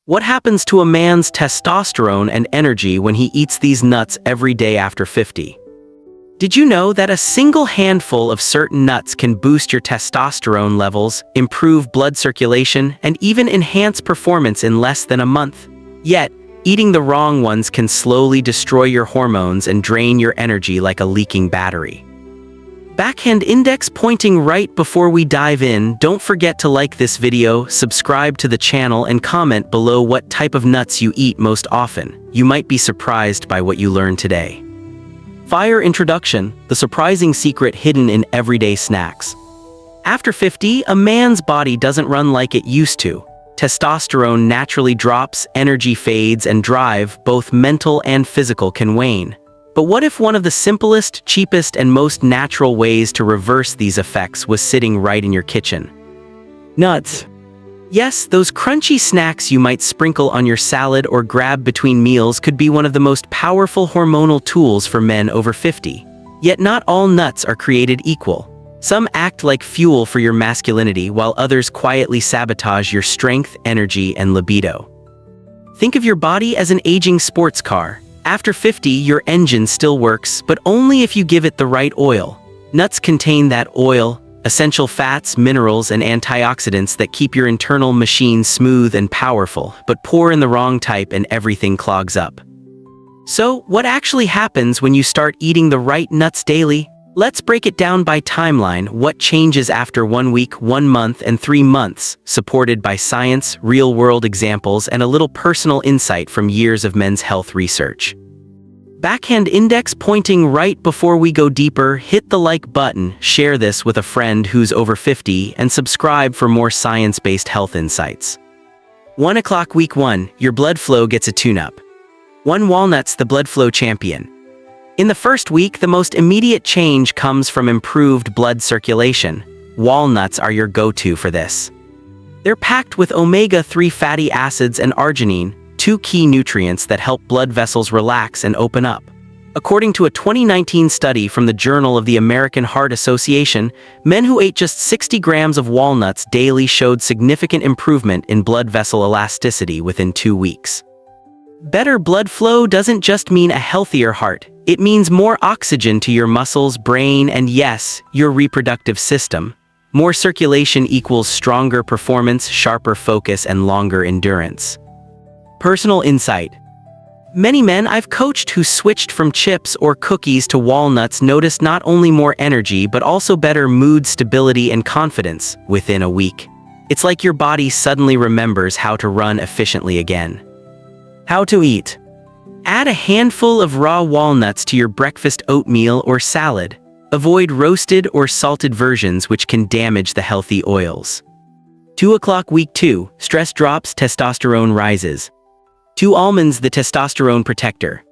What happens to a man's testosterone and energy when he eats these nuts every day after 50? Did you know that a single handful of certain nuts can boost your testosterone levels, improve blood circulation, and even enhance performance in less than a month? Yet, eating the wrong ones can slowly destroy your hormones and drain your energy like a leaking battery. Backhand index pointing right. Before we dive in, don't forget to like this video, subscribe to the channel, and comment below what type of nuts you eat most often. You might be surprised by what you learn today. Fire introduction: the surprising secret hidden in everyday snacks. After 50, a man's body doesn't run like it used to. Testosterone naturally drops, energy fades, and drive, both mental and physical, can wane. But what if one of the simplest, cheapest, and most natural ways to reverse these effects was sitting right in your kitchen? Nuts. Yes, those crunchy snacks you might sprinkle on your salad or grab between meals could be one of the most powerful hormonal tools for men over 50. Yet not all nuts are created equal. Some act like fuel for your masculinity, while others quietly sabotage your strength, energy, and libido. Think of your body as an aging sports car. After 50, your engine still works, but only if you give it the right oil. Nuts contain that oil, essential fats, minerals, and antioxidants that keep your internal machine smooth and powerful, but pour in the wrong type and everything clogs up. So, what actually happens when you start eating the right nuts daily? Let's break it down by timeline. What changes after 1 week, 1 month, and 3 months, supported by science, real-world examples, and a little personal insight from years of men's health research. Backhand index pointing right. Before we go deeper, hit the like button, share this with a friend who's over 50, and subscribe for more science-based health insights. 1 o'clock week 1, your blood flow gets a tune-up. 1 walnuts, the blood flow champion. In the first week, the most immediate change comes from improved blood circulation. Walnuts are your go-to for this. They're packed with omega-3 fatty acids and arginine, 2 key nutrients that help blood vessels relax and open up. According to a 2019 study from the Journal of the American Heart Association, men who ate just 60 grams of walnuts daily showed significant improvement in blood vessel elasticity within 2 weeks. Better blood flow doesn't just mean a healthier heart. It means more oxygen to your muscles, brain, and yes, your reproductive system. More circulation equals stronger performance, sharper focus, and longer endurance. Personal insight. Many men I've coached who switched from chips or cookies to walnuts noticed not only more energy but also better mood stability and confidence within a week. It's like your body suddenly remembers how to run efficiently again. How to eat. Add a handful of raw walnuts to your breakfast oatmeal or salad. Avoid roasted or salted versions which can damage the healthy oils. 2 o'clock week 2, stress drops, testosterone rises. 2 almonds, the testosterone protector.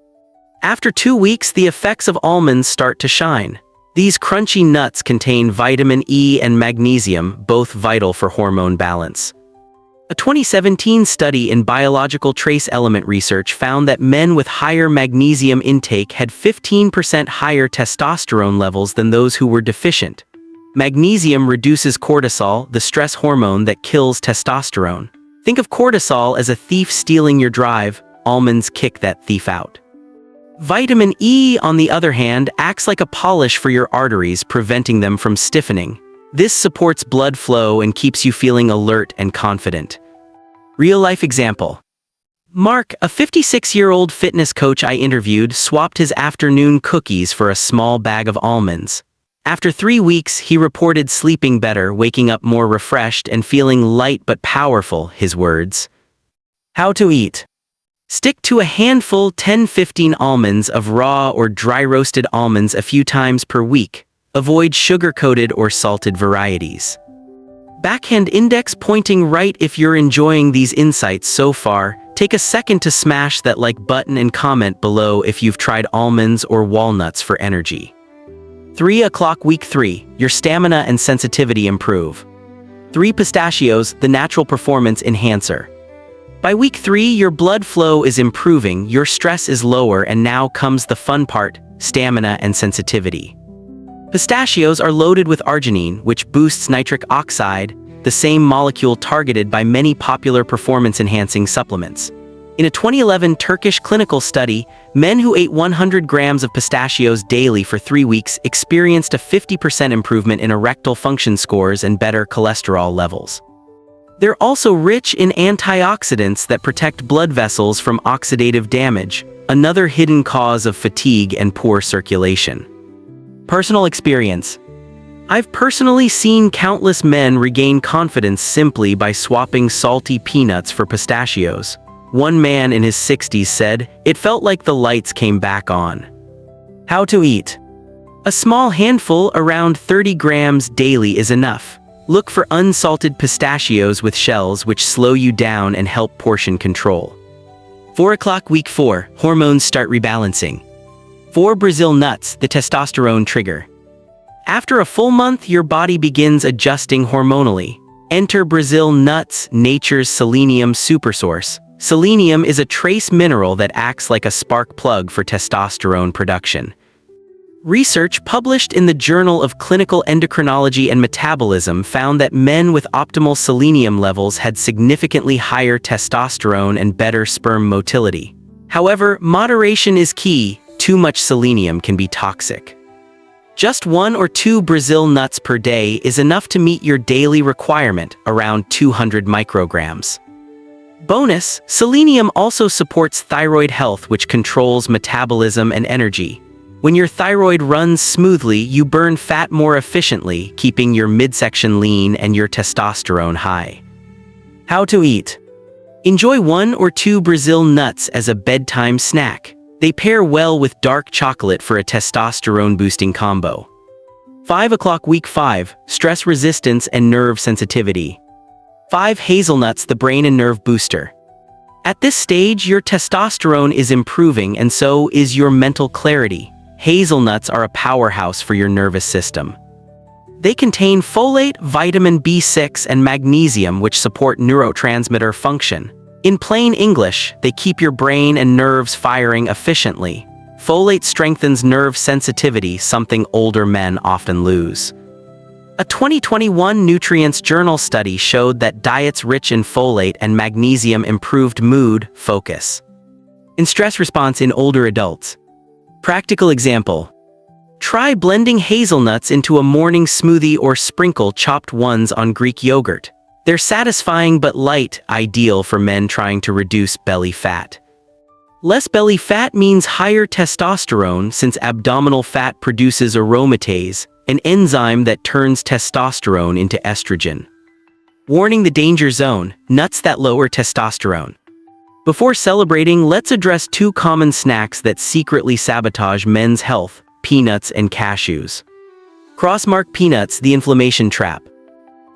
After 2 weeks, the effects of almonds start to shine. These crunchy nuts contain vitamin E and magnesium, both vital for hormone balance. A 2017 study in biological trace element research found that men with higher magnesium intake had 15% higher testosterone levels than those who were deficient. Magnesium reduces cortisol, the stress hormone that kills testosterone. Think of cortisol as a thief stealing your drive. Almonds kick that thief out. Vitamin E, on the other hand, acts like a polish for your arteries, preventing them from stiffening. This supports blood flow and keeps you feeling alert and confident. Real-life example. Mark, a 56-year-old fitness coach I interviewed, swapped his afternoon cookies for a small bag of almonds. After 3 weeks, he reported sleeping better, waking up more refreshed, and feeling light but powerful, his words. How to eat. Stick to a handful, 10-15 almonds of raw or dry-roasted almonds a few times per week. Avoid sugar-coated or salted varieties. Backhand index pointing right. If you're enjoying these insights so far, take a second to smash that like button and comment below if you've tried almonds or walnuts for energy. 3 o'clock week 3, your stamina and sensitivity improve. 3 pistachios, the natural performance enhancer. By week 3, your blood flow is improving, your stress is lower, and now comes the fun part: stamina and sensitivity. Pistachios are loaded with arginine, which boosts nitric oxide, the same molecule targeted by many popular performance-enhancing supplements. In a 2011 Turkish clinical study, men who ate 100 grams of pistachios daily for 3 weeks experienced a 50% improvement in erectile function scores and better cholesterol levels. They're also rich in antioxidants that protect blood vessels from oxidative damage, another hidden cause of fatigue and poor circulation. Personal experience. I've personally seen countless men regain confidence simply by swapping salty peanuts for pistachios. One man in his 60s said, "It felt like the lights came back on." How to eat. A small handful, around 30 grams daily, is enough. Look for unsalted pistachios with shells, which slow you down and help portion control. 4 o'clock week 4, hormones start rebalancing. 4 Brazil nuts, the testosterone trigger. After a full month, your body begins adjusting hormonally. Enter Brazil nuts, nature's selenium supersource. Selenium is a trace mineral that acts like a spark plug for testosterone production. Research published in the Journal of Clinical Endocrinology and Metabolism found that men with optimal selenium levels had significantly higher testosterone and better sperm motility. However, moderation is key. Too much selenium can be toxic. Just 1 or 2 Brazil nuts per day is enough to meet your daily requirement, around 200 micrograms. Bonus, selenium also supports thyroid health, which controls metabolism and energy. When your thyroid runs smoothly, you burn fat more efficiently, keeping your midsection lean and your testosterone high. How to eat. Enjoy 1 or 2 Brazil nuts as a bedtime snack. They pair well with dark chocolate for a testosterone-boosting combo. 5 o'clock week 5, stress resistance and nerve sensitivity. 5 hazelnuts, the brain and nerve booster. At this stage, your testosterone is improving and so is your mental clarity. Hazelnuts are a powerhouse for your nervous system. They contain folate, vitamin B6, and magnesium, which support neurotransmitter function. In plain English, they keep your brain and nerves firing efficiently. Folate strengthens nerve sensitivity, something older men often lose. A 2021 Nutrients Journal study showed that diets rich in folate and magnesium improved mood, focus, and stress response in older adults. Practical example. Try blending hazelnuts into a morning smoothie or sprinkle chopped ones on Greek yogurt. They're satisfying but light, ideal for men trying to reduce belly fat. Less belly fat means higher testosterone, since abdominal fat produces aromatase, an enzyme that turns testosterone into estrogen. Warning: the danger zone, nuts that lower testosterone. Before celebrating, let's address 2 common snacks that secretly sabotage men's health: peanuts and cashews. Crossmark peanuts, the inflammation trap.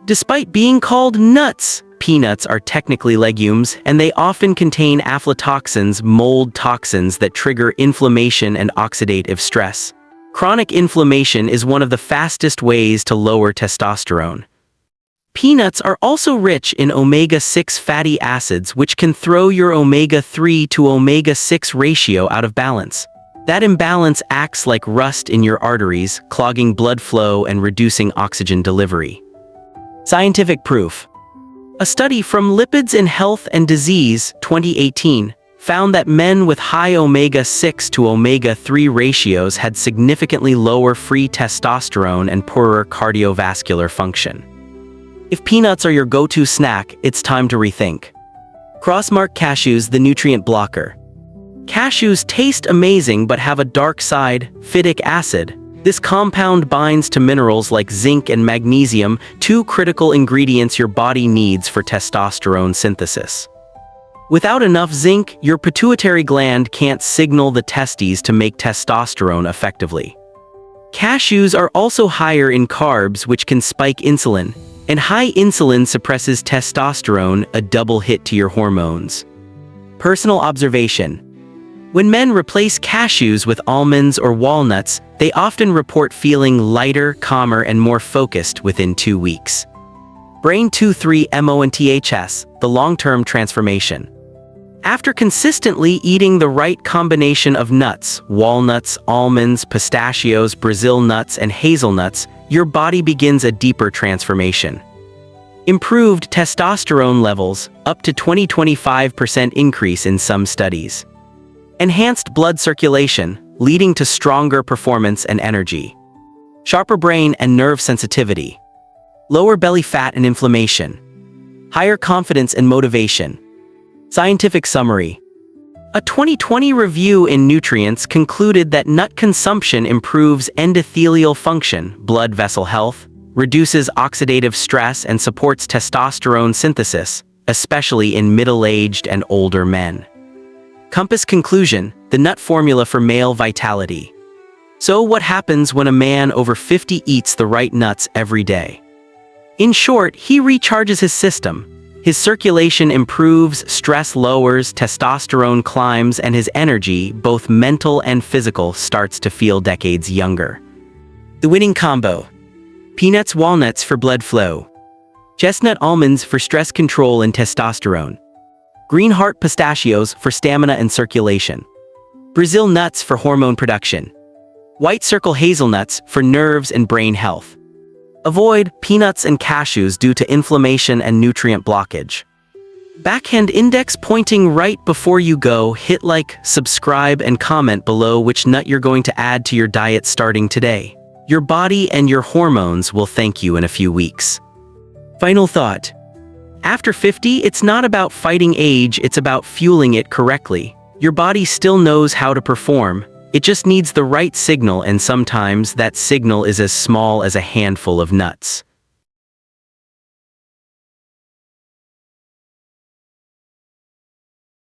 Despite being called nuts, peanuts are technically legumes, and they often contain aflatoxins, mold toxins that trigger inflammation and oxidative stress. Chronic inflammation is one of the fastest ways to lower testosterone. Peanuts are also rich in omega-6 fatty acids, which can throw your omega-3 to omega-6 ratio out of balance. That imbalance acts like rust in your arteries, clogging blood flow and reducing oxygen delivery. Scientific proof. A study from Lipids in Health and Disease, 2018, found that men with high omega-6 to omega-3 ratios had significantly lower free testosterone and poorer cardiovascular function. If peanuts are your go-to snack, it's time to rethink. Crossmark cashews, the nutrient blocker. Cashews taste amazing but have a dark side, phytic acid. This compound binds to minerals like zinc and magnesium, 2 critical ingredients your body needs for testosterone synthesis. Without enough zinc, your pituitary gland can't signal the testes to make testosterone effectively. Cashews are also higher in carbs, which can spike insulin, and high insulin suppresses testosterone, a double hit to your hormones. Personal observation. When men replace cashews with almonds or walnuts, they often report feeling lighter, calmer, and more focused within 2 weeks. Brain 2-3 MONTHS, the long-term transformation. After consistently eating the right combination of nuts, walnuts, almonds, pistachios, Brazil nuts, and hazelnuts, your body begins a deeper transformation. Improved testosterone levels, up to 20-25% increase in some studies. Enhanced blood circulation, leading to stronger performance and energy. Sharper brain and nerve sensitivity. Lower belly fat and inflammation. Higher confidence and motivation. Scientific summary. A 2020 review in Nutrients concluded that nut consumption improves endothelial function, blood vessel health, reduces oxidative stress, and supports testosterone synthesis, especially in middle-aged and older men. Compass conclusion: the nut formula for male vitality. So what happens when a man over 50 eats the right nuts every day? In short, he recharges his system. His circulation improves, stress lowers, testosterone climbs, and his energy, both mental and physical, starts to feel decades younger. The winning combo: peanuts walnuts for blood flow, chestnut almonds for stress control and testosterone, green heart pistachios for stamina and circulation, Brazil nuts for hormone production, white circle hazelnuts for nerves and brain health. Avoid peanuts and cashews due to inflammation and nutrient blockage. Backhand index pointing right before you go. Hit like, subscribe, and comment below which nut you're going to add to your diet starting today. Your body and your hormones will thank you in a few weeks. Final thought. After 50, it's not about fighting age, it's about fueling it correctly. Your body still knows how to perform. It just needs the right signal, and sometimes that signal is as small as a handful of nuts.